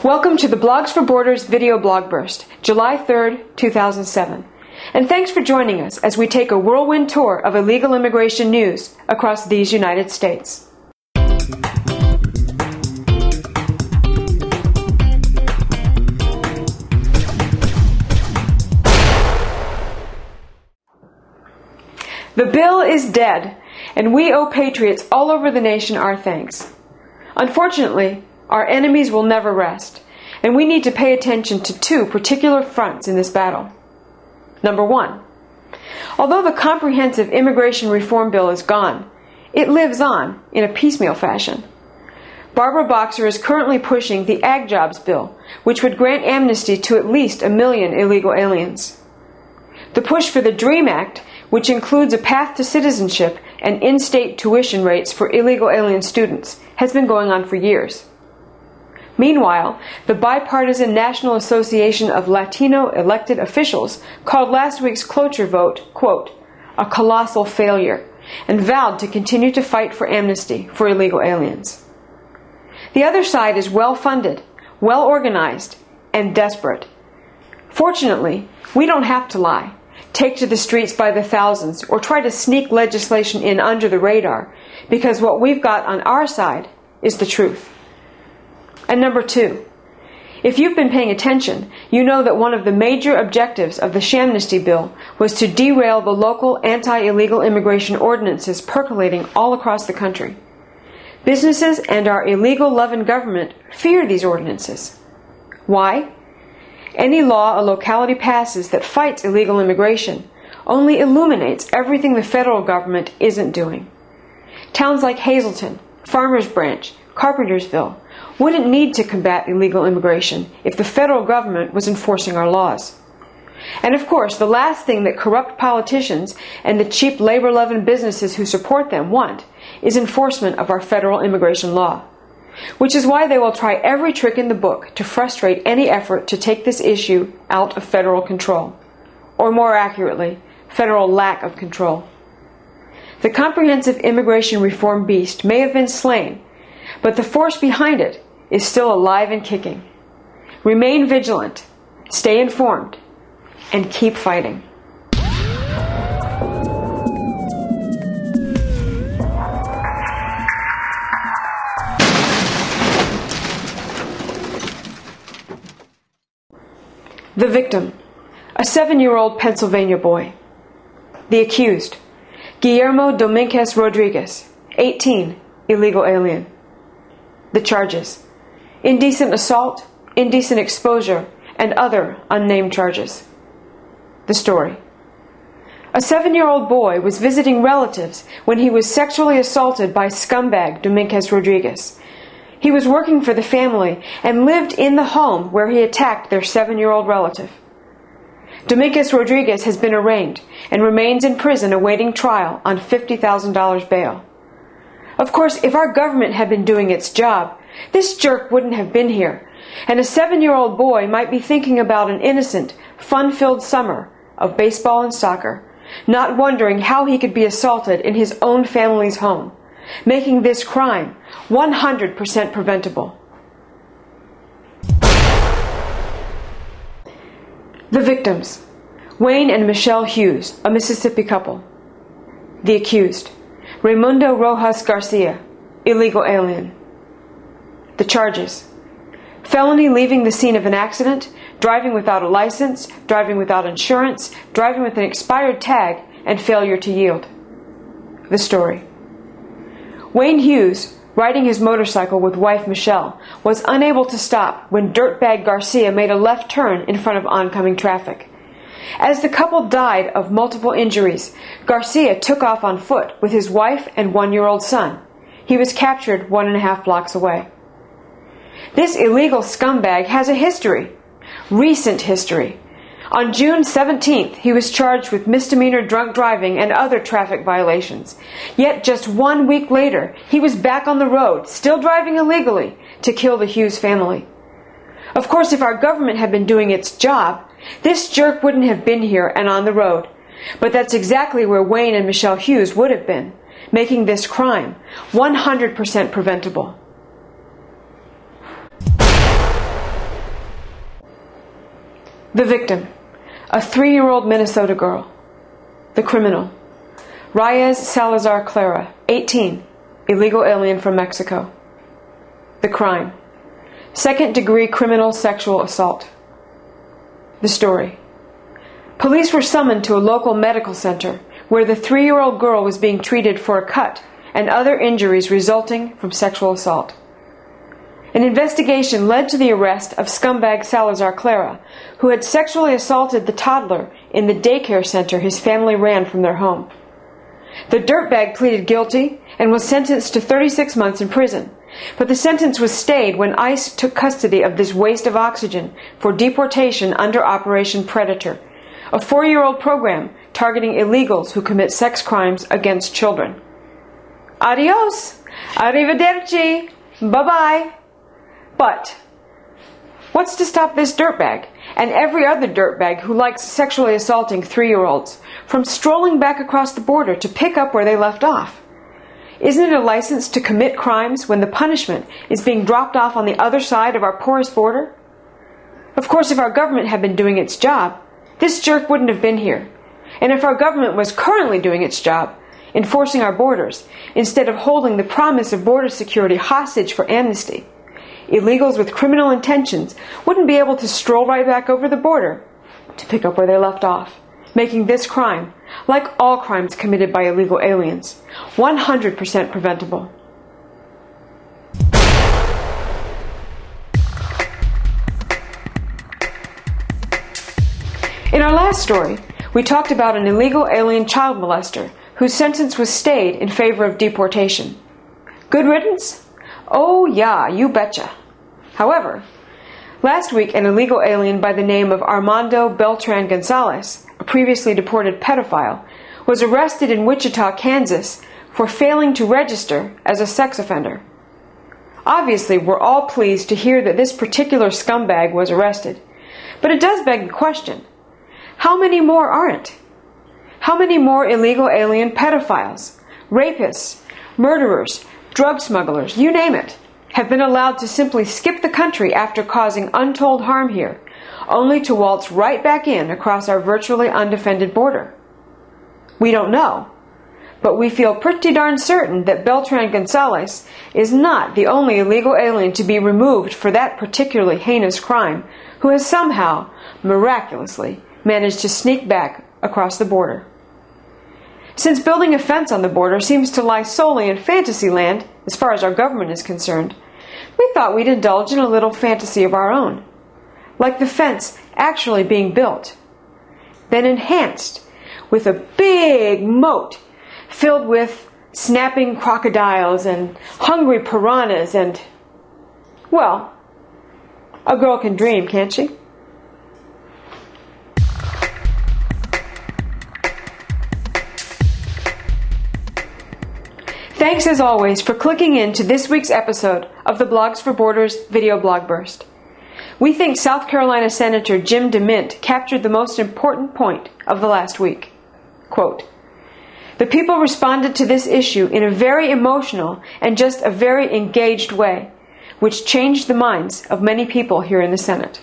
Welcome to the Blogs for Borders video Blogburst, July 3rd, 2007. And thanks for joining us as we take a whirlwind tour of illegal immigration news across these United States. The bill is dead, and we owe patriots all over the nation our thanks. Unfortunately, our enemies will never rest, and we need to pay attention to two particular fronts in this battle. Number one, although the comprehensive immigration reform bill is gone, it lives on in a piecemeal fashion. Barbara Boxer is currently pushing the Ag Jobs bill, which would grant amnesty to at least 1 million illegal aliens. The push for the DREAM Act, which includes a path to citizenship and in-state tuition rates for illegal alien students, has been going on for years. Meanwhile, the bipartisan National Association of Latino Elected Officials called last week's cloture vote, quote, a colossal failure, and vowed to continue to fight for amnesty for illegal aliens. The other side is well-funded, well-organized, and desperate. Fortunately, we don't have to lie, take to the streets by the thousands, or try to sneak legislation in under the radar, because what we've got on our side is the truth. And number two, if you've been paying attention, you know that one of the major objectives of the Shamnesty bill was to derail the local anti-illegal immigration ordinances percolating all across the country. Businesses and our illegal-loving government fear these ordinances. Why? Any law a locality passes that fights illegal immigration only illuminates everything the federal government isn't doing. Towns like Hazleton, Farmers Branch, Carpentersville wouldn't need to combat illegal immigration if the federal government was enforcing our laws. And of course, the last thing that corrupt politicians and the cheap labor-loving businesses who support them want is enforcement of our federal immigration law. Which is why they will try every trick in the book to frustrate any effort to take this issue out of federal control. Or more accurately, federal lack of control. The comprehensive immigration reform beast may have been slain, but the force behind it is still alive and kicking. Remain vigilant, stay informed, and keep fighting. The victim, a 7-year-old Pennsylvania boy. The accused, Guillermo Dominguez Rodriguez, 18, illegal alien. The charges, indecent assault, indecent exposure, and other unnamed charges. The story. A 7-year-old boy was visiting relatives when he was sexually assaulted by scumbag Dominguez Rodriguez. He was working for the family and lived in the home where he attacked their 7-year-old relative. Dominguez Rodriguez has been arraigned and remains in prison awaiting trial on $50,000 bail. Of course, if our government had been doing its job, this jerk wouldn't have been here, and a 7-year-old boy might be thinking about an innocent, fun-filled summer of baseball and soccer, not wondering how he could be assaulted in his own family's home, making this crime 100% preventable. The victims, Wayne and Michelle Hughes, a Mississippi couple. The accused, Raimundo Rojas Garcia, illegal alien. The charges, felony leaving the scene of an accident, driving without a license, driving without insurance, driving with an expired tag, and failure to yield. The story. Wayne Hughes, riding his motorcycle with wife Michelle, was unable to stop when dirtbag Garcia made a left turn in front of oncoming traffic. As the couple died of multiple injuries, Garcia took off on foot with his wife and 1-year-old son. He was captured 1.5 blocks away. This illegal scumbag has a history. Recent history. On June 17th, he was charged with misdemeanor drunk driving and other traffic violations. Yet just 1 week later, he was back on the road, still driving illegally, to kill the Hughes family. Of course, if our government had been doing its job, this jerk wouldn't have been here and on the road. But that's exactly where Wayne and Michelle Hughes would have been, making this crime 100% preventable. The victim, a 3-year-old Minnesota girl. The criminal, Reyes Salazar Clara, 18, illegal alien from Mexico. The crime, second-degree criminal sexual assault. The story. Police were summoned to a local medical center where the 3-year-old girl was being treated for a cut and other injuries resulting from sexual assault. An investigation led to the arrest of scumbag Salazar Clara, who had sexually assaulted the toddler in the daycare center his family ran from their home. The dirtbag pleaded guilty and was sentenced to 36 months in prison, but the sentence was stayed when ICE took custody of this waste of oxygen for deportation under Operation Predator, a 4-year-old program targeting illegals who commit sex crimes against children. Adios! Arrivederci! Bye-bye! But what's to stop this dirtbag and every other dirtbag who likes sexually assaulting 3-year-olds from strolling back across the border to pick up where they left off? Isn't it a license to commit crimes when the punishment is being dropped off on the other side of our porous border? Of course, if our government had been doing its job, this jerk wouldn't have been here. And if our government was currently doing its job, enforcing our borders, instead of holding the promise of border security hostage for amnesty, illegals with criminal intentions wouldn't be able to stroll right back over the border to pick up where they left off, making this crime, like all crimes committed by illegal aliens, 100% preventable. In our last story, we talked about an illegal alien child molester whose sentence was stayed in favor of deportation. Good riddance? Oh yeah, you betcha. However, last week an illegal alien by the name of Armando Beltran Gonzalez, a previously deported pedophile, was arrested in Wichita, Kansas for failing to register as a sex offender. Obviously, we're all pleased to hear that this particular scumbag was arrested, but it does beg the question, how many more aren't? How many more illegal alien pedophiles, rapists, murderers, drug smugglers, you name it, have been allowed to simply skip the country after causing untold harm here, only to waltz right back in across our virtually undefended border? We don't know, but we feel pretty darn certain that Beltran Gonzalez is not the only illegal alien to be removed for that particularly heinous crime who has somehow, miraculously, managed to sneak back across the border. Since building a fence on the border seems to lie solely in fantasy land, as far as our government is concerned, we thought we'd indulge in a little fantasy of our own, like the fence actually being built, then enhanced with a big moat filled with snapping crocodiles and hungry piranhas and, well, a girl can dream, can't she? Thanks as always for clicking in to this week's episode of the Blogs for Borders video Blogburst. We think South Carolina Senator Jim DeMint captured the most important point of the last week. Quote, "The people responded to this issue in a very emotional and just a very engaged way, which changed the minds of many people here in the Senate."